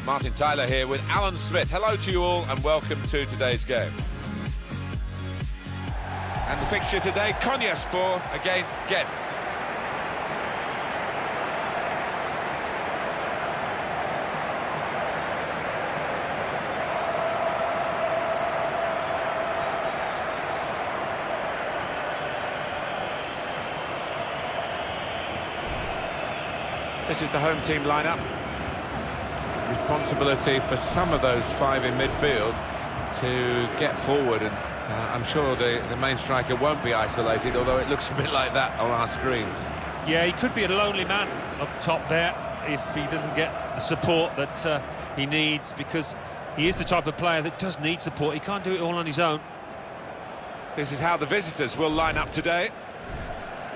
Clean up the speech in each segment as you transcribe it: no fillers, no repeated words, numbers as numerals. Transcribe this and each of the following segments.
Martin Tyler here with Alan Smith. Hello to you all and welcome to today's game. And the fixture today, Konya SK against Gent. This is the home team lineup. Responsibility for some of those five in midfield to get forward, and I'm sure the main striker won't be isolated, although it looks a bit like that on our screens. Yeah, he could be a lonely man up top there if he doesn't get the support that he needs, because he is the type of player that does need support. He can't do it all on his own. This is how the visitors will line up today.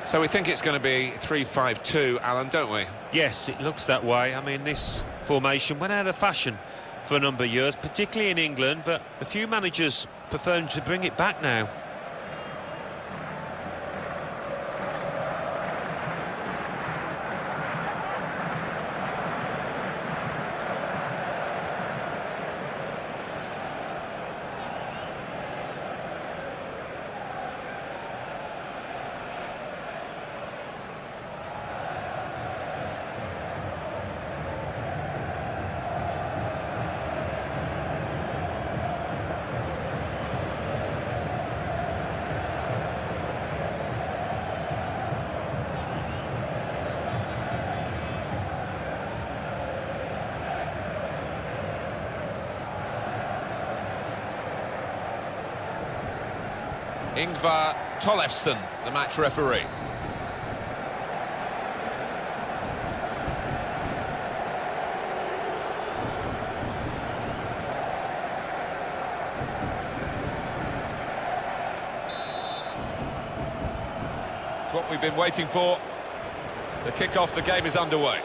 So we think it's going to be 3-5-2, Alan, don't we? Yes, it looks that way. I mean, this formation went out of fashion for a number of years, particularly in England, but a few managers prefer to bring it back now. Ingvar Tollefsen, the match referee. It's what we've been waiting for. The kick-off, the game is underway.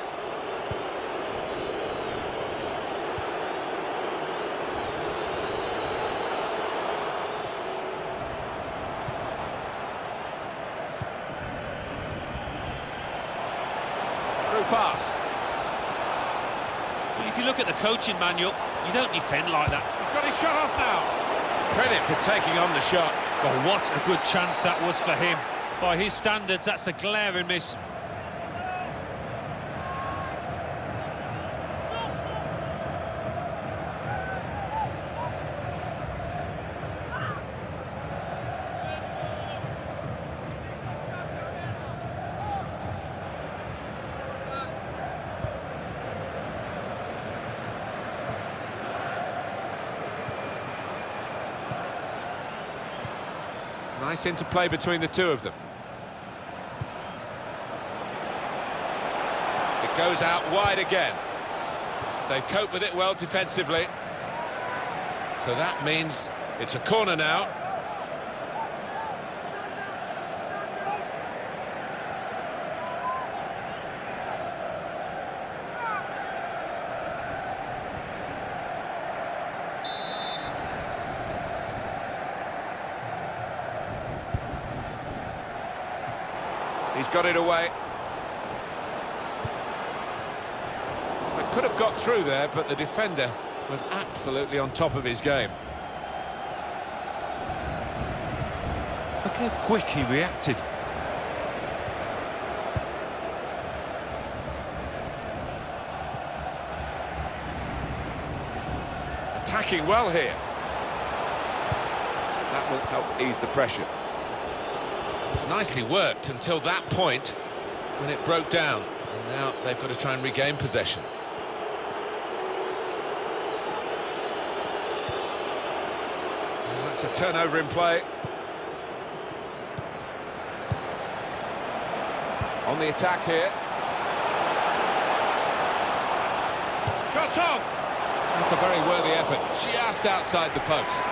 Pass. Well, if you look at the coaching manual, you don't defend like that. He's got his shot off now. Credit for taking on the shot. Well, what a good chance that was for him. By his standards, that's a glaring miss. Nice interplay between the two of them. It goes out wide again. They cope with it well defensively. So that means it's a corner now. He's got it away. They could have got through there, but the defender was absolutely on top of his game. Look how quick he reacted. Attacking well here. That will help ease the pressure. It's nicely worked until that point when it broke down. And now they've got to try and regain possession. And that's a turnover in play. On the attack here. Shot on! That's a very worthy effort, just outside the post.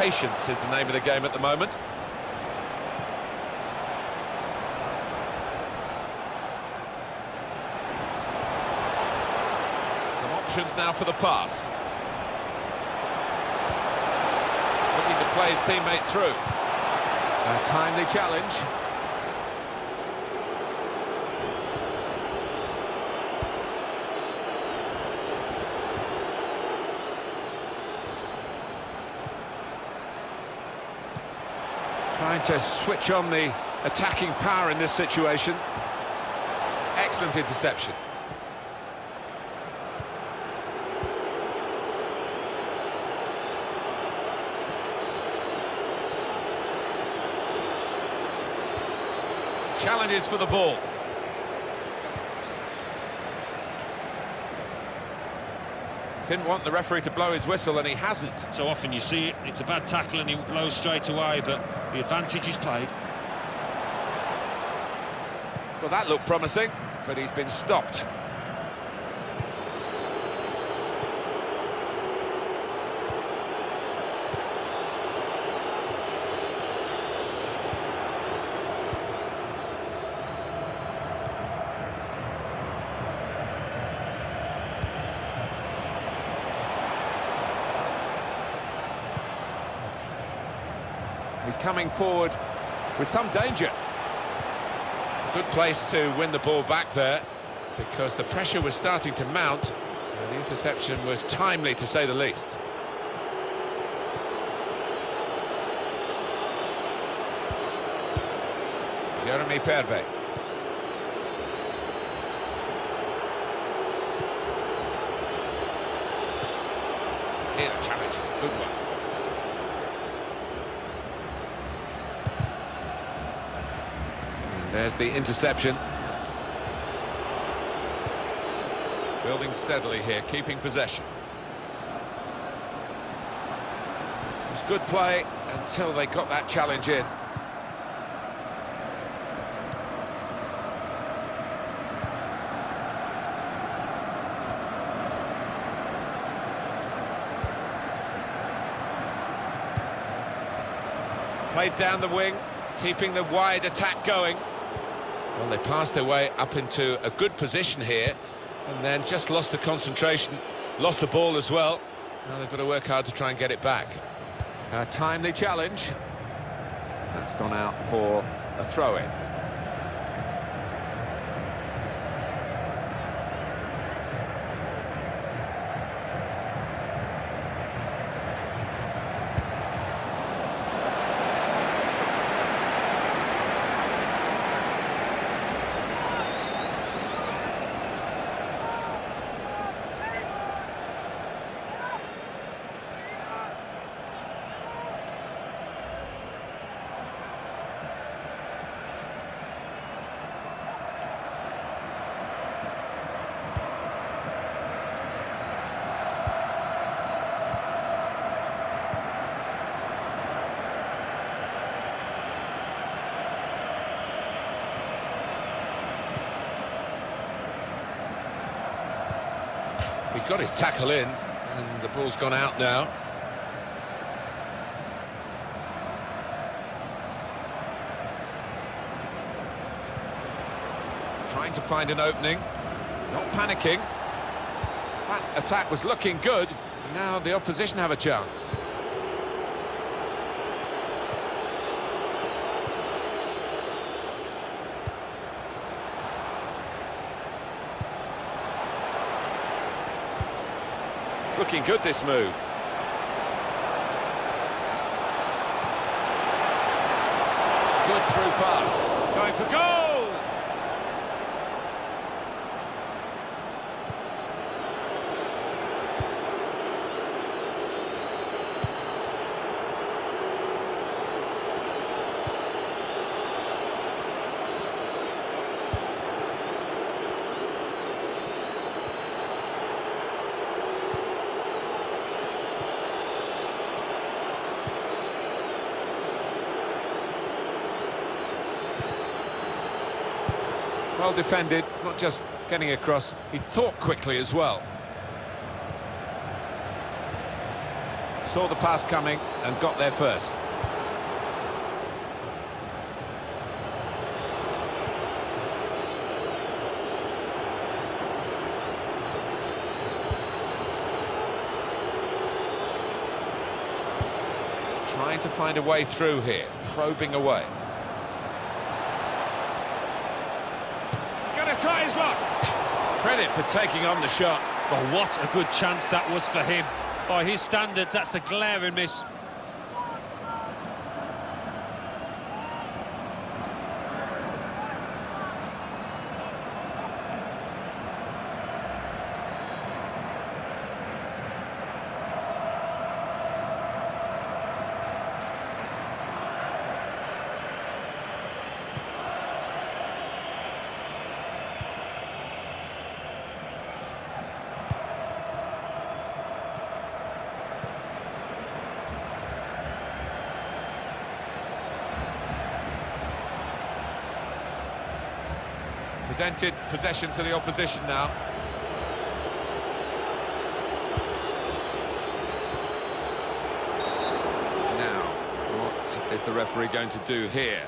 Patience is the name of the game at the moment. Some options now for the pass. Looking to play his teammate through. A timely challenge. Trying to switch on the attacking power in this situation. Excellent interception. Challenges for the ball. Didn't want the referee to blow his whistle, and he hasn't. So often you see it, it's a bad tackle and he blows straight away, but the advantage is played. Well, that looked promising, but he's been stopped. He's coming forward with some danger. Good place to win the ball back there, because the pressure was starting to mount, and the interception was timely, to say the least. Jeremy Perbe. Here the challenge is a good one. There's the interception. Building steadily here, keeping possession. It was good play until they got that challenge in. Played down the wing, keeping the wide attack going. Well, they passed their way up into a good position here, and then just lost the concentration, lost the ball as well. Now they've got to work hard to try and get it back. A timely challenge. That's gone out for a throw-in. He's got his tackle in, and the ball's gone out now. Trying to find an opening, not panicking. That attack was looking good, now the opposition have a chance. Looking good, this move. Good through pass. Going for goal! Well defended, not just getting across, he thought quickly as well. saw the pass coming and got there first. Trying to find a way through here, probing away. Gonna try his luck. Credit for taking on the shot. Well, what a good chance that was for him. By his standards, that's a glaring miss. Presented possession to the opposition now. Now, what is the referee going to do here?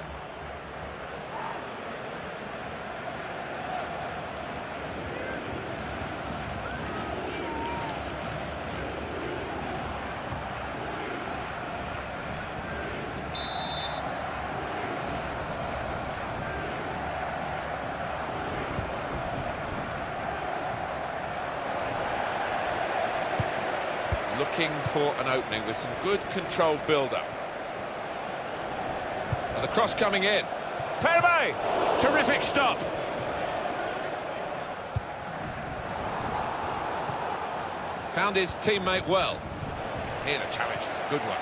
Looking for an opening with some good controlled build-up. And the cross coming in. Fenerbahce! Terrific stop. Found his teammate well. Here the challenge is a good one.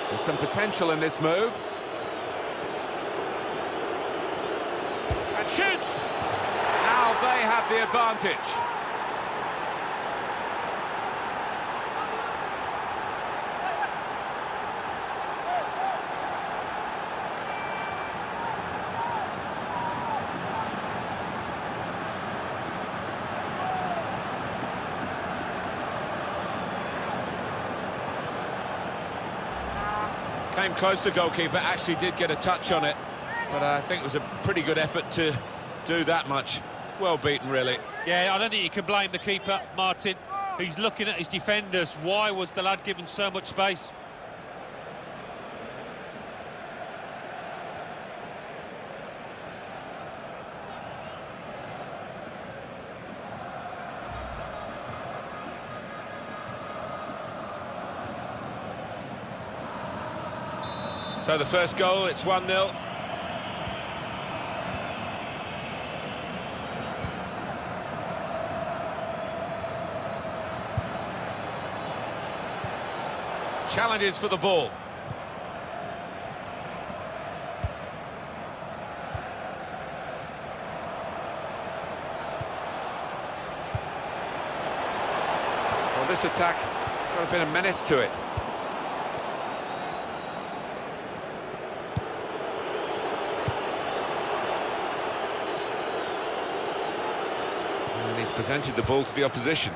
There's some potential in this move. And shoots! Now they have the advantage. Came close, the goalkeeper actually did get a touch on it, but I think it was a pretty good effort to do that much. Well beaten, really. Yeah, I don't think you can blame the keeper, Martin. He's looking at his defenders. Why was the lad given so much space? So the first goal, it's 1-0. Challenges for the ball. Well, this attack got a bit of menace to it. And he's presented the ball to the opposition.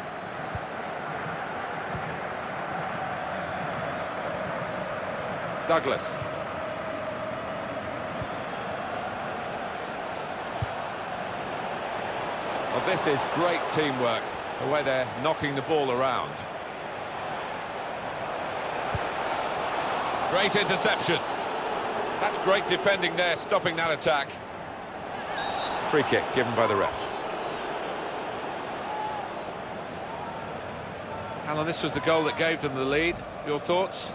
Douglas. Well, this is great teamwork, the way they're knocking the ball around. Great interception. That's great defending there, stopping that attack. Free kick given by the ref. Alan, this was the goal that gave them the lead. Your thoughts?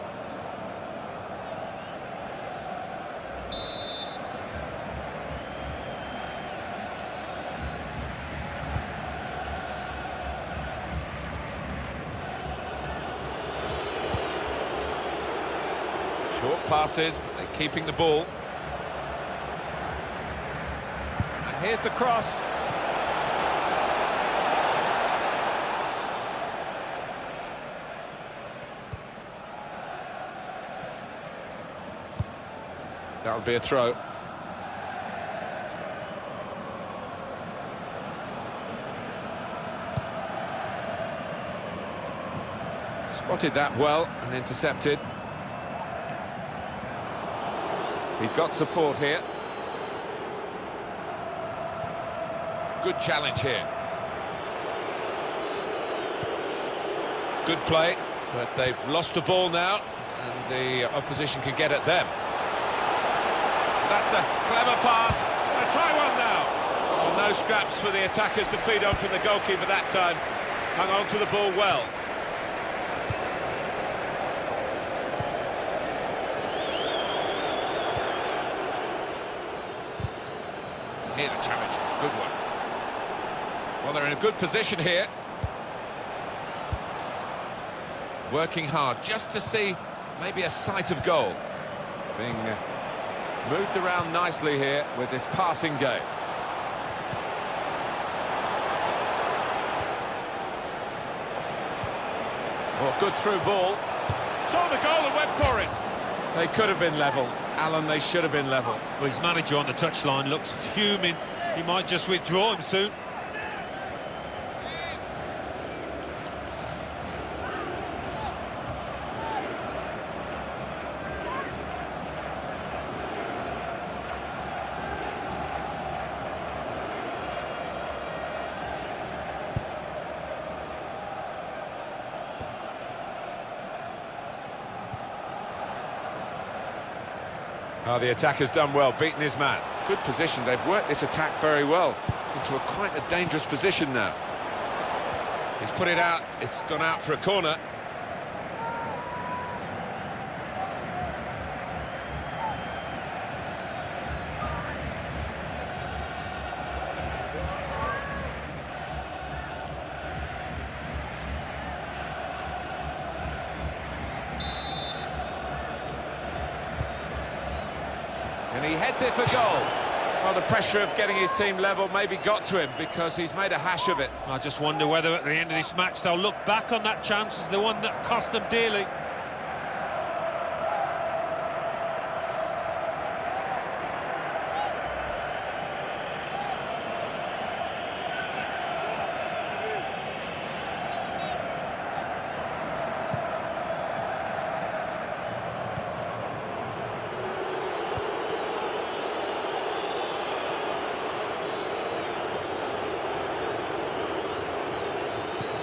Short passes, but they're keeping the ball. And here's the cross. That would be a throw. Spotted that well and intercepted. He's got support here. Good challenge here. Good play, but they've lost the ball now, and the opposition can get at them. That's a clever pass. Gonna try one now. Oh, no scraps for the attackers to feed on from the goalkeeper that time. Hung on to the ball well. Here the challenge is a good one. Well, they're in a good position here. Working hard just to see maybe a sight of goal. Being moved around nicely here with this passing game. Oh, good through ball. Saw the goal and went for it. They could have been level. Alan, they should have been level. Well, his manager on the touchline looks fuming. He might just withdraw him soon. Oh, the attacker's done well, beaten his man. Good position, they've worked this attack very well into quite a dangerous position now. He's put it out, it's gone out for a corner. And he heads it for goal. Well, the pressure of getting his team level maybe got to him because he's made a hash of it. I just wonder whether at the end of this match they'll look back on that chance as the one that cost them dearly.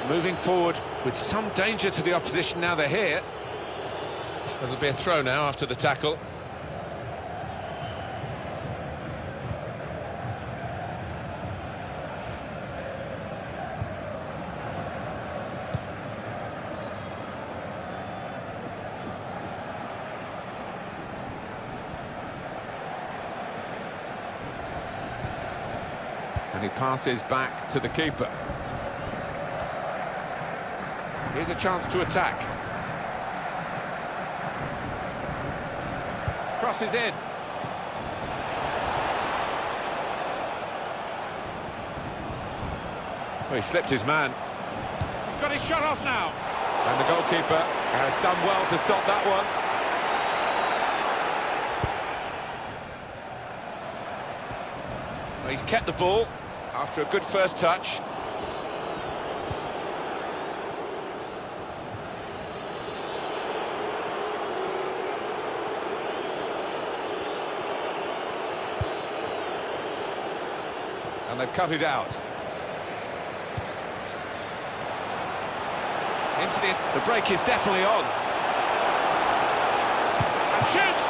Moving forward with some danger to the opposition now they're here. It'll be a throw now after the tackle. And he passes back to the keeper. Here's a chance to attack. Crosses in. Well, he slipped his man. He's got his shot off now. And the goalkeeper has done well to stop that one. Well, he's kept the ball after a good first touch. And they've cut it out. Into the break is definitely on. And shoots!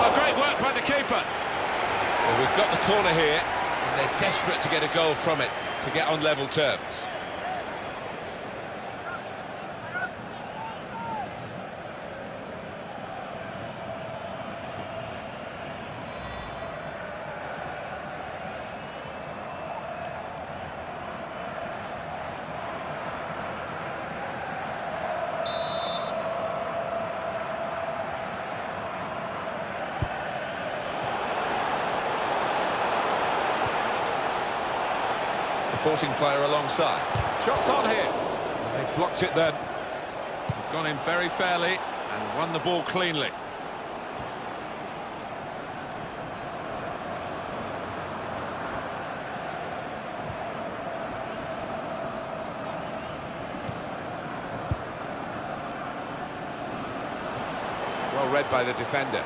Oh, great work by the keeper. Well, we've got the corner here, and they're desperate to get a goal from it, to get on level terms. Supporting player alongside. Shots on here. They blocked it then. He's gone in very fairly and won the ball cleanly. Well read by the defender.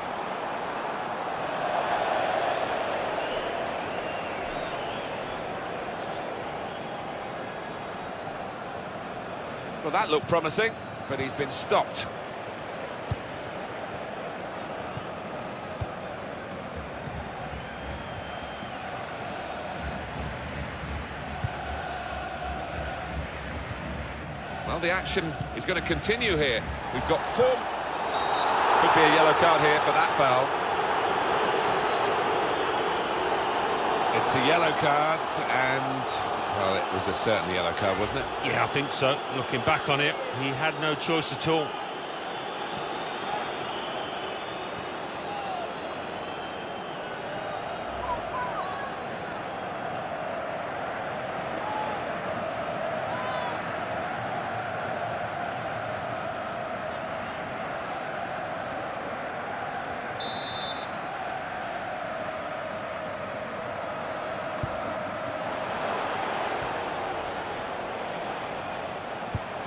Well, that looked promising, but he's been stopped. Well, the action is going to continue here. We've got 4. Could be a yellow card here for that foul. It's a yellow card, and, well, it was a certain yellow card, wasn't it? Yeah, I think so. Looking back on it, he had no choice at all.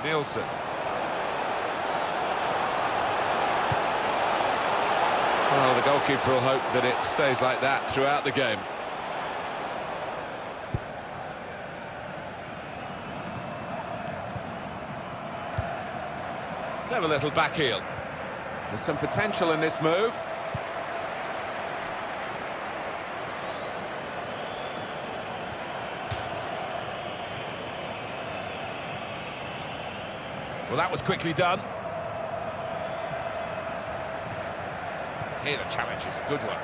Nielsen. Well, the goalkeeper will hope that it stays like that throughout the game. Clever little back heel. There's some potential in this move. Well, that was quickly done. Here, the challenge is a good one.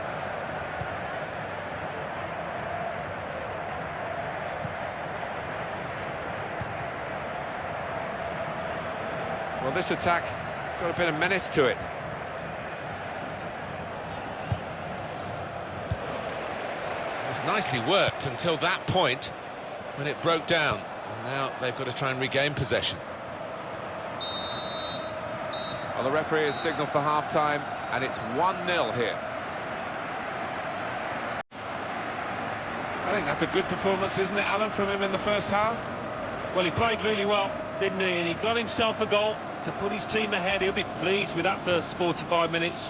Well, this attack has got a bit of menace to it. It was nicely worked until that point when it broke down. And now they've got to try and regain possession. Well, the referee has signalled for half-time, and it's 1-0 here. I think that's a good performance, isn't it, Alan, from him in the first half? Well, he played really well, didn't he? And he got himself a goal to put his team ahead. He'll be pleased with that first 45 minutes.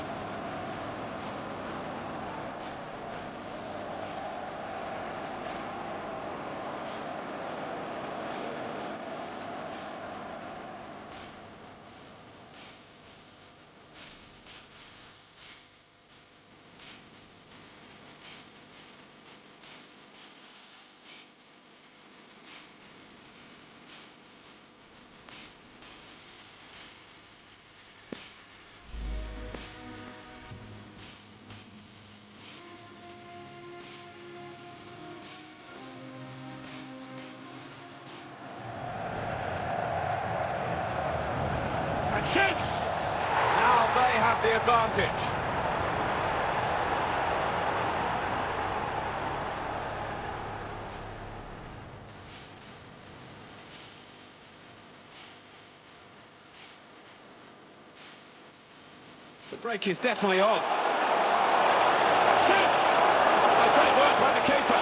Shoots! Now they have the advantage. The break is definitely on. Shoots! Oh, great work by the keeper.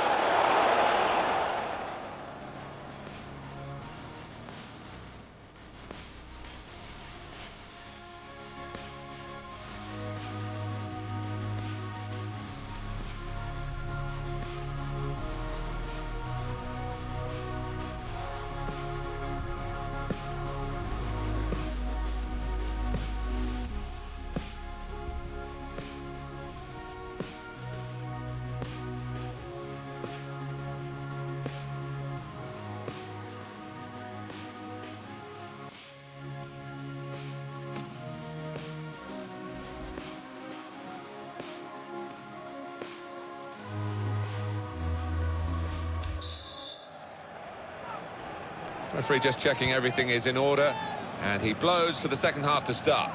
Referee just checking everything is in order, and he blows for the second half to start.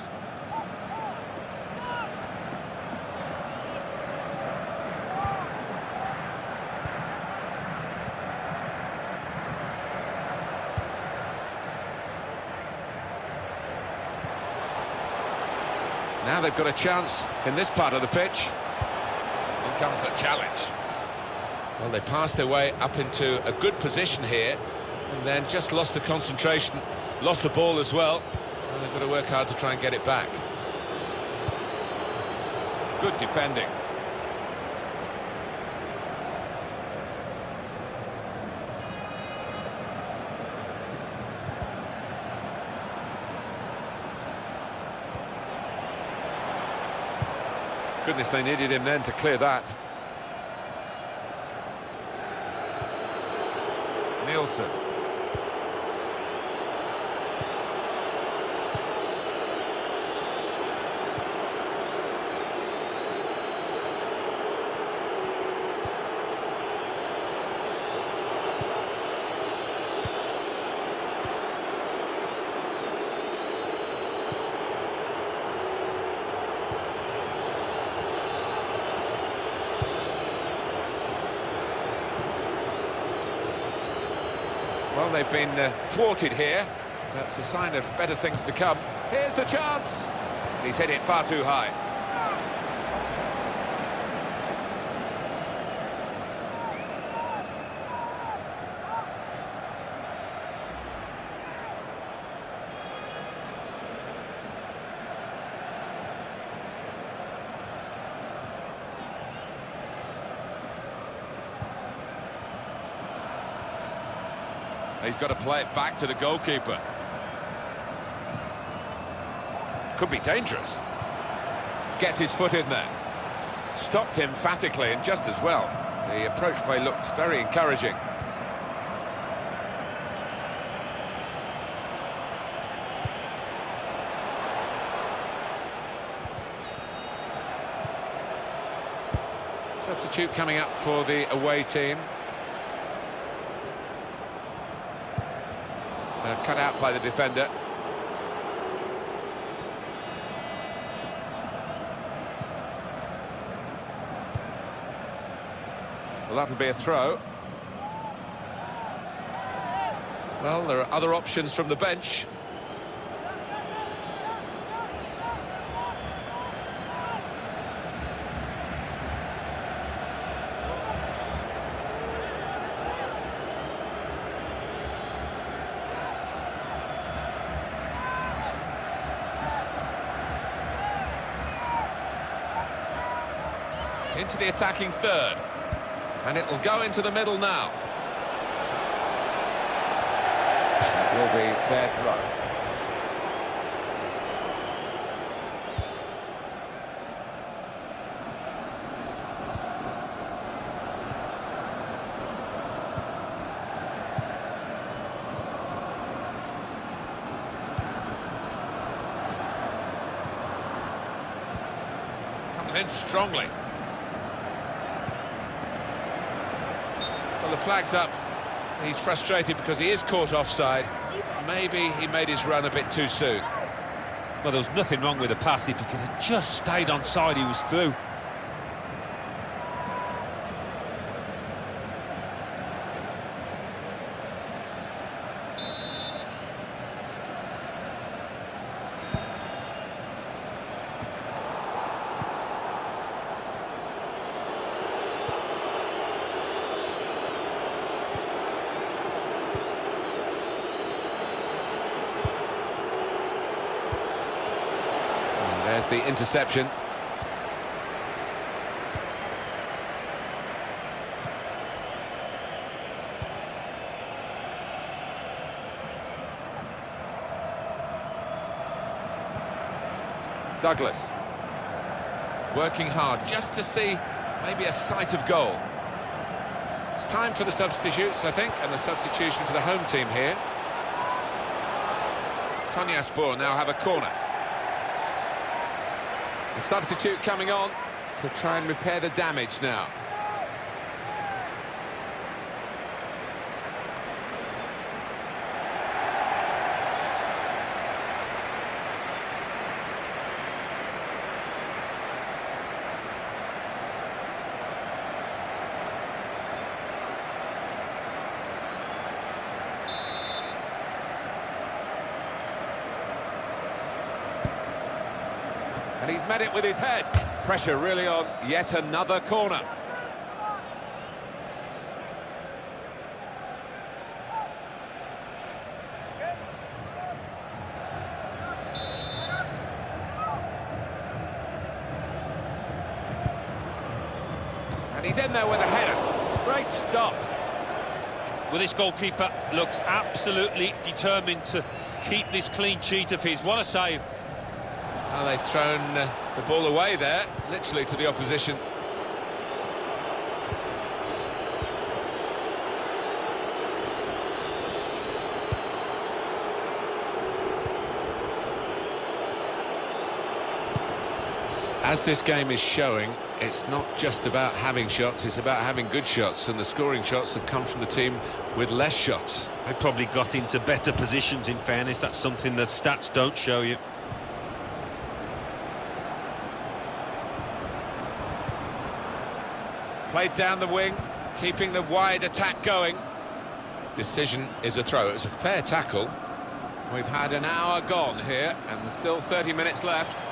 Now they've got a chance in this part of the pitch. Here comes the challenge. Well, they passed their way up into a good position here, and then just lost the concentration, lost the ball as well. And they've got to work hard to try and get it back. Good defending. Goodness, they needed him then to clear that. Nielsen. Well, they've been thwarted here. That's a sign of better things to come. Here's the chance. He's hit it far too high. He's got to play it back to the goalkeeper. Could be dangerous. Gets his foot in there. Stopped emphatically and just as well. The approach play looked very encouraging. Substitute coming up for the away team. Cut out by the defender. Well, that'll be a throw. Well, there are other options from the bench. Into the attacking third, and it will go into the middle now. It will be their throw. Comes in strongly. Well, the flag's up. He's frustrated because he is caught offside. Maybe he made his run a bit too soon. Well, there was nothing wrong with the pass. If he could have just stayed on side, he was through. There's the interception. Douglas. Working hard just to see maybe a sight of goal. It's time for the substitutes, I think, and the substitution for the home team here. Konya SK now have a corner. The substitute coming on to try and repair the damage now. And he's met it with his head. Pressure really on yet another corner. And he's in there with a header. Great stop. Well, this goalkeeper looks absolutely determined to keep this clean sheet of his. What a save. Well, they've thrown the ball away there, literally to the opposition. As this game is showing, it's not just about having shots, it's about having good shots, and the scoring shots have come from the team with less shots. They probably got into better positions, in fairness. That's something the stats don't show you. Played down the wing, keeping the wide attack going. Decision is a throw. It was a fair tackle. We've had an hour gone here, and there's still 30 minutes left.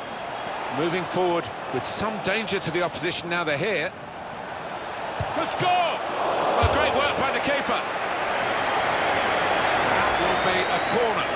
Moving forward with some danger to the opposition now they're here. Could score! Well, great work by the keeper. That will be a corner.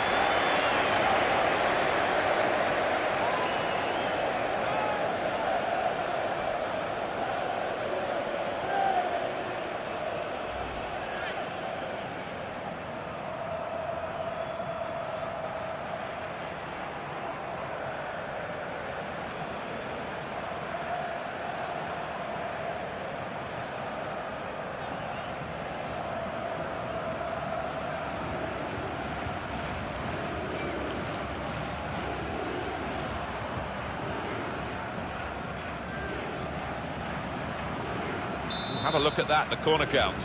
Have a look at that, the corner count.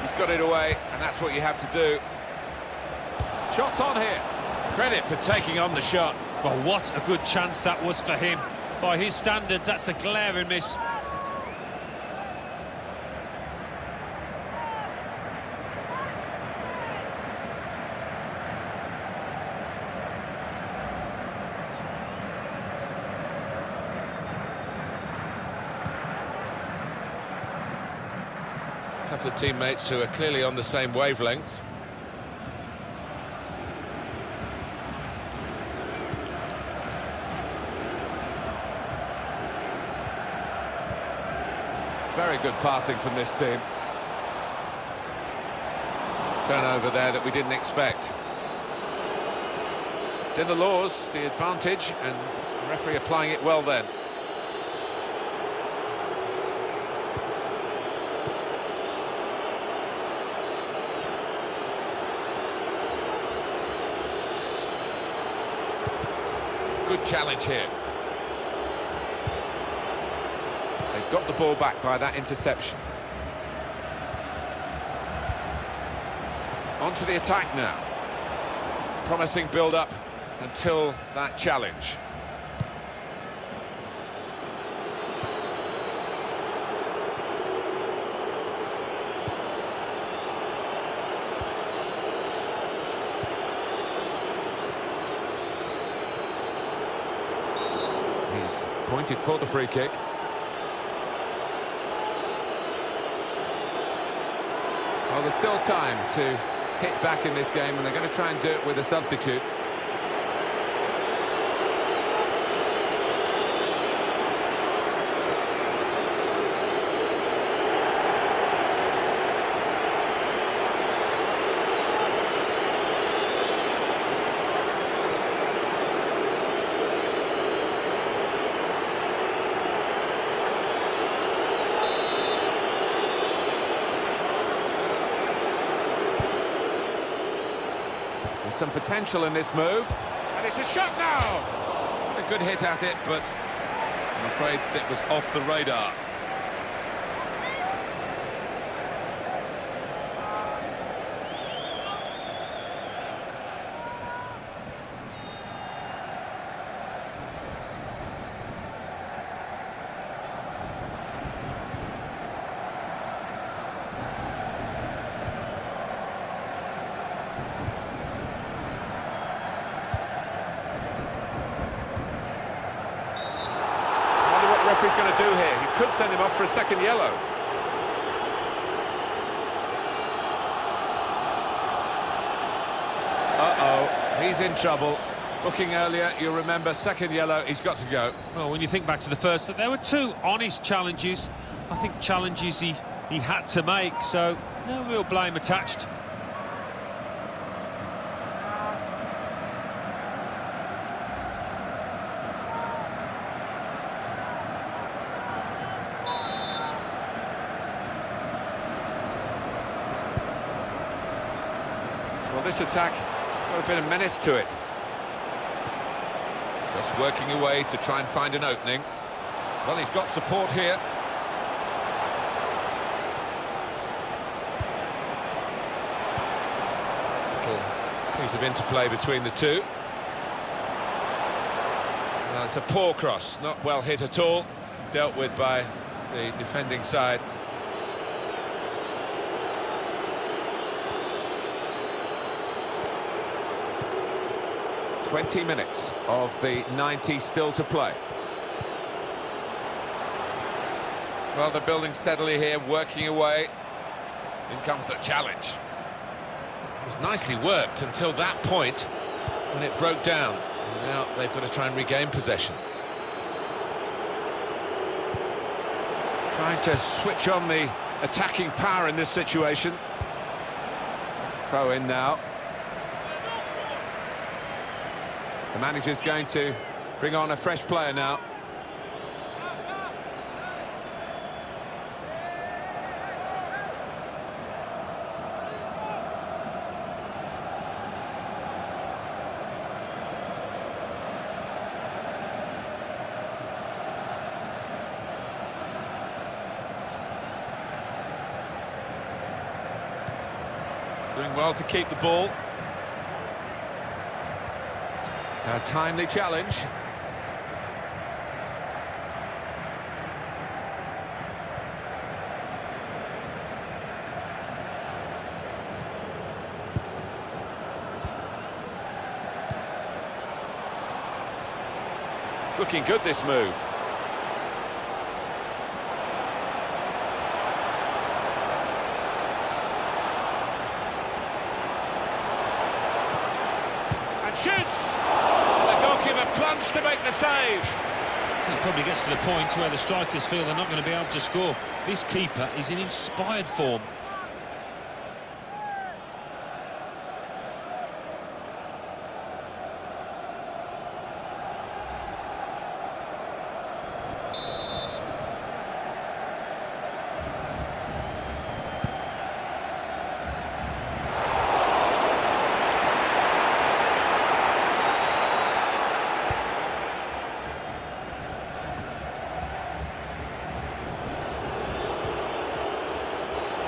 He's got it away, and that's what you have to do. Shots on here. Credit for taking on the shot. Well, what a good chance that was for him. By his standards, that's the glaring miss. A couple of teammates who are clearly on the same wavelength. Very good passing from this team. Turnover there that we didn't expect. It's in the laws, the advantage, and the referee applying it well then. Good challenge here. They've got the ball back by that interception. On to the attack now. Promising build-up until that challenge. Pointed for the free kick. Well, there's still time to hit back in this game, and they're going to try and do it with a substitute. There's some potential in this move, and it's a shot now! A good hit at it, but I'm afraid it was off the radar. He's going to do here. He could send him off for a second yellow. Uh-oh, he's in trouble. Booking earlier, you'll remember, second yellow, he's got to go. Well, when you think back to the first, there were two honest challenges. I think challenges he had to make, so no real blame attached. Well, this attack got a bit of menace to it. Just working away to try and find an opening. Well, he's got support here. Little piece of interplay between the two. Well, it's a poor cross, not well hit at all. Dealt with by the defending side. 20 minutes of the 90 still to play. Well, they're building steadily here, working away. In comes the challenge. It was nicely worked until that point when it broke down. And now they've got to try and regain possession. Trying to switch on the attacking power in this situation. Throw in now. The manager's going to bring on a fresh player now. Doing well to keep the ball. A timely challenge. It's looking good, this move. And shoots! Plunge to make the save. It probably gets to the point where the strikers feel they're not going to be able to score. This keeper is in inspired form.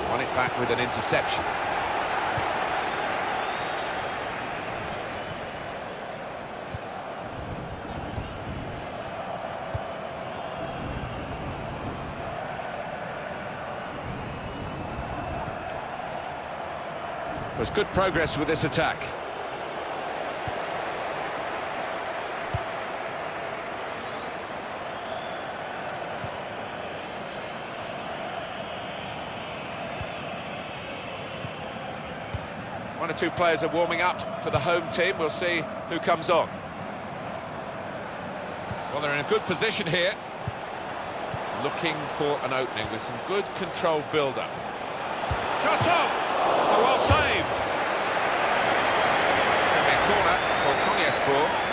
Won it back with an interception. There's good progress with this attack. One or two players are warming up for the home team. We'll see who comes on. Well, they're in a good position here. Looking for an opening with some good controlled build-up. Shot on! Oh, well saved. Could be a corner for Konya SK.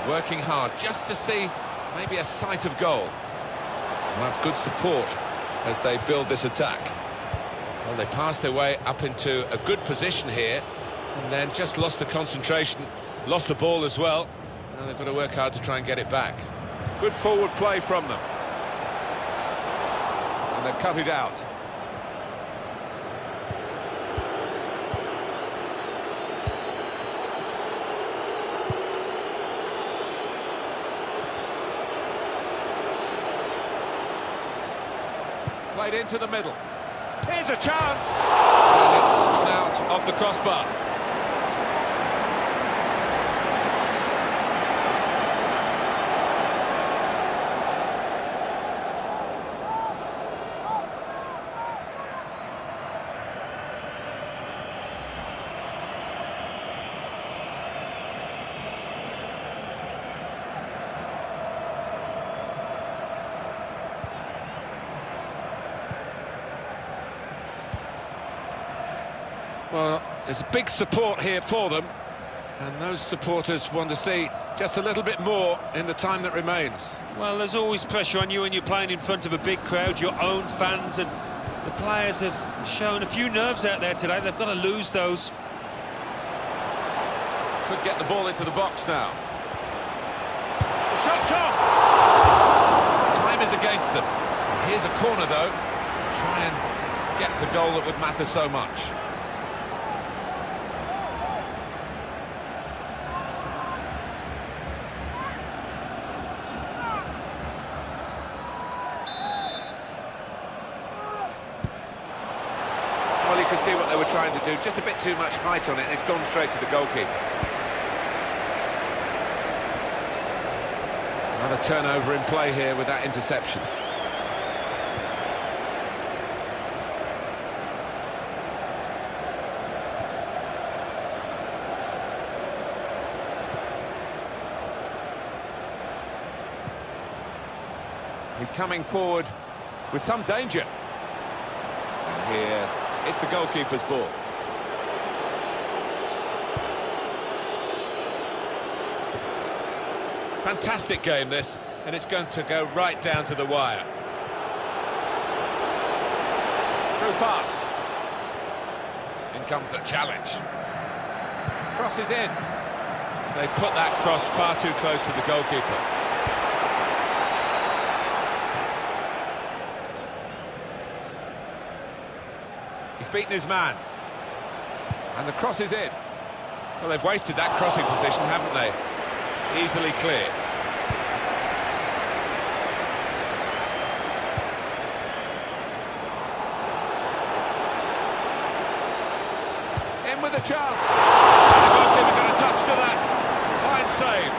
Working hard just to see maybe a sight of goal. And that's good support as they build this attack. Well, they passed their way up into a good position here, and then just lost the concentration, lost the ball as well. Now they've got to work hard to try and get it back. Good forward play from them. And they've cut it out. Played into the middle. Here's a chance! And it's gone out of the crossbar. Well, there's a big support here for them, and those supporters want to see just a little bit more in the time that remains. Well, there's always pressure on you when you're playing in front of a big crowd, your own fans, and the players have shown a few nerves out there today. They've got to lose those. Could get the ball into the box now. The shot's on! Time is against them. Here's a corner, though. Try and get the goal that would matter so much. Well, you can see what they were trying to do. Just a bit too much height on it, and it's gone straight to the goalkeeper. Another turnover in play here with that interception. He's coming forward with some danger. And here, it's the goalkeeper's ball. Fantastic game, this, and it's going to go right down to the wire. Through pass. In comes the challenge. Crosses in. They put that cross far too close to the goalkeeper. He's beaten his man. And the cross is in. Well, they've wasted that crossing position, haven't they? Easily clear. In with a chance. And the goalkeeper got a touch to that. Fine save.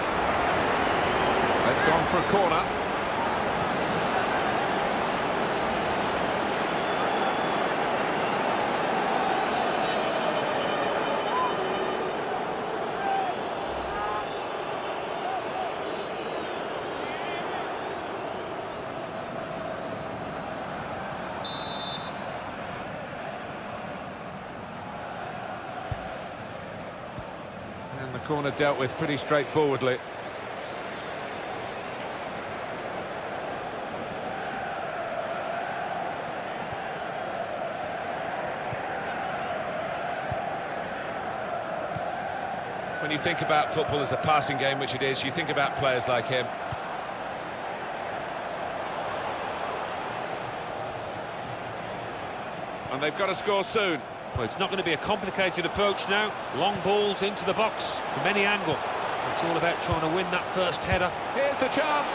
They've gone for a corner. And the corner dealt with pretty straightforwardly. When you think about football as a passing game, which it is, you think about players like him. And they've got to score soon. Well, it's not going to be a complicated approach now. Long balls into the box from any angle. It's all about trying to win that first header. Here's the chance.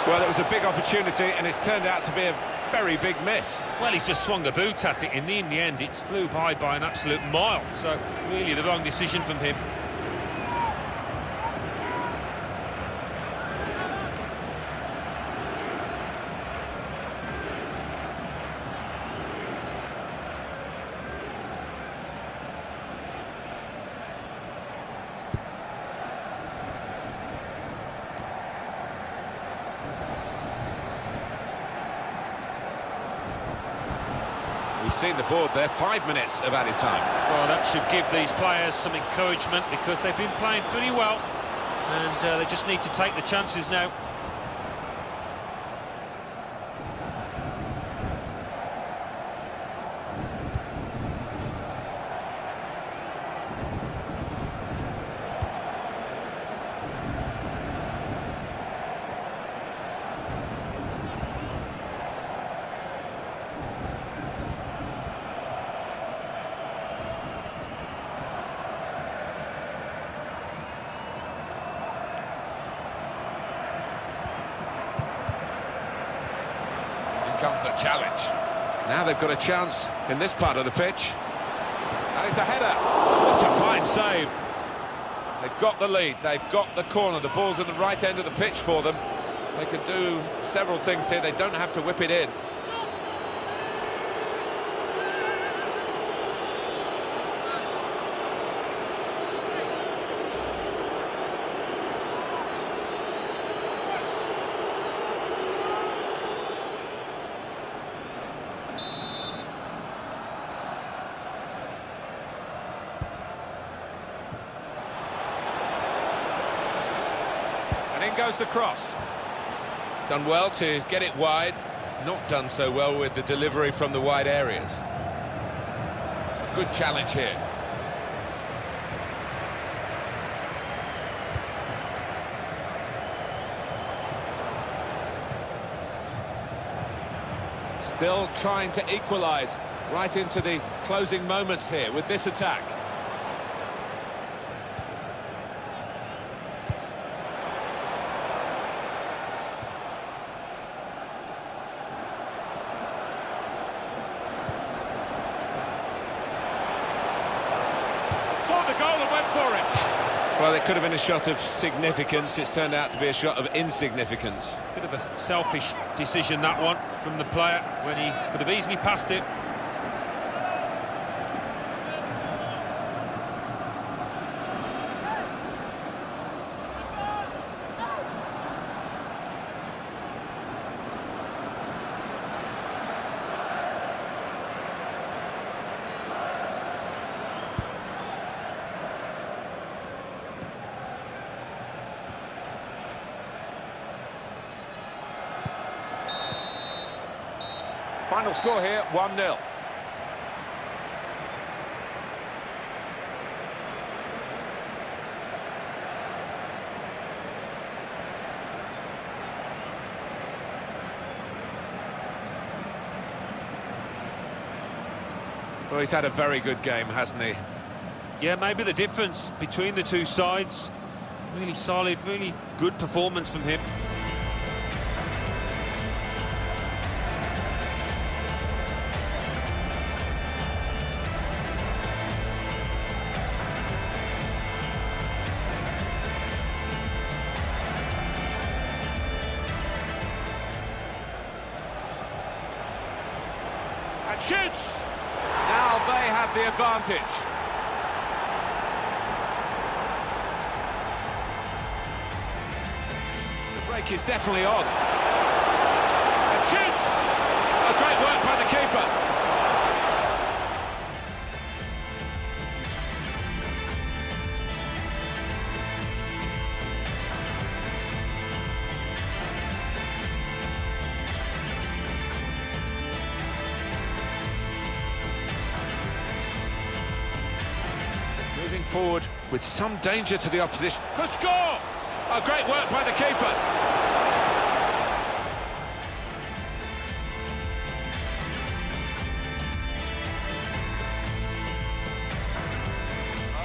Well, it was a big opportunity, and it's turned out to be a very big miss. Well, he's just swung a boot at it. In the end, it flew by an absolute mile. So, really the wrong decision from him. We've seen the board there, 5 minutes of added time. Well, that should give these players some encouragement because they've been playing pretty well and they just need to take the chances now. comes the challenge. Now they've got a chance in this part of the pitch. And it's a header. What a fine save. They've got the lead, they've got the corner, the ball's at the right end of the pitch for them. They can do several things here, they don't have to whip it in. And in goes the cross. Done well to get it wide, not done so well with the delivery from the wide areas. Good challenge here. Still trying to equalise right into the closing moments here with this attack. Saw the goal and went for it. Well, it could have been a shot of significance, it's turned out to be a shot of insignificance. Bit of a selfish decision, that one, from the player, when he could have easily passed it. Final score here, 1-0. Well, he's had a very good game, hasn't he? Yeah, maybe the difference between the two sides. Really solid, really good performance from him. And shoots! Now they have the advantage. The break is definitely on. And shoots! A great work by the keeper. Moving forward with some danger to the opposition. Could score! A great work by the keeper.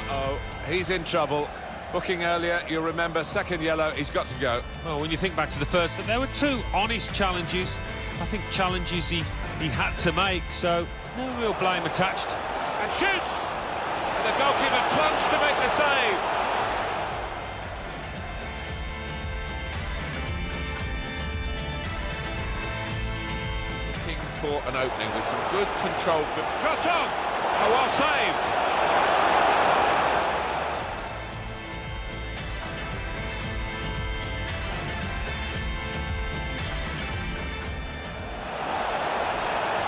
Uh-oh, he's in trouble. Booking earlier, you'll remember, second yellow, he's got to go. Well, when you think back to the first, there were two honest challenges. I think challenges he had to make, so no real blame attached. And shoots! And the goalkeeper plunged to make the save. Looking for an opening with some good control. Shot on! Oh, well saved.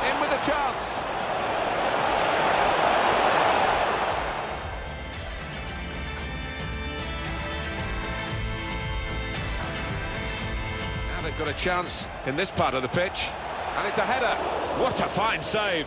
In with a chance. Now they've got a chance in this part of the pitch. And it's a header. What a fine save.